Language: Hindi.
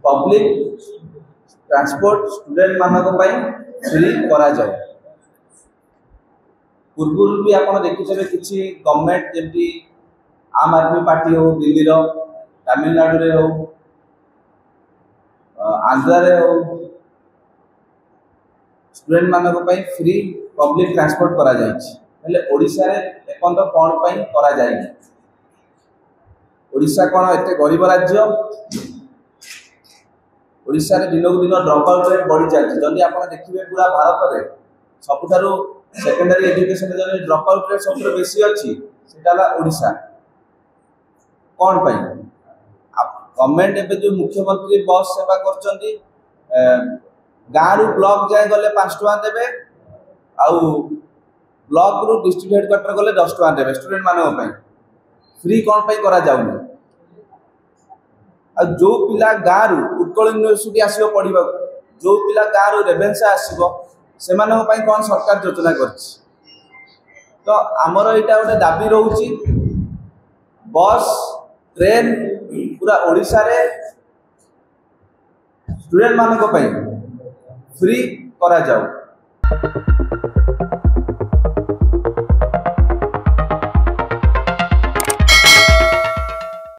पब्लिक ट्रांसपोर्ट स्टूडेंट मानक फ्री करा जाए। पूर्व भी आप देखिए किसी गवर्नमेंट जमी आम आदमी पार्टी हो दिल्ली तमिलनाडु हो आंध्र हो स्टूडेंट मानक फ्री पब्लिक ट्रांसपोर्ट करा जाए। ओडिशा रे एपंत कौन पाई करा जाए? ओडिशा कौन एत गरीब राज्य? ओडिशा रे दिन को दिन ड्रॉप आउट रेट बढ़ी चलती। जदि आप देखिए पूरा भारत में सबुठारु सेकेंडरी एजुकेशन जो ड्रॉप आउट रेट सब बेसी अच्छी सेटा ओडिशा। कौन पाई? गवर्नमेंट एवं जो मुख्यमंत्री बस सेवा करछंती गाँव रु ब्लॉक जाए गले 5 टका देवे आउ ब्लॉक रु डिस्ट्रिक्ट हेडक्वार्टर गले 10 टका देवे स्टूडेंट मानक पई। फ्री कौन पाई करा जाउनी? आ जो पिला गाँव रु उत्कल यूनिवर्सिटी आसीबो पढ़िबा जो पिला गाँव रु रेवेन्सा आसीबो से मानक पई कौन सरकार योजना करछि? तो आमर एटा गोटे दाबी रहउछि बस ट्रेन पूरा ओडिशा रे स्टूडेंट मानक पई फ्री करा जाऊ।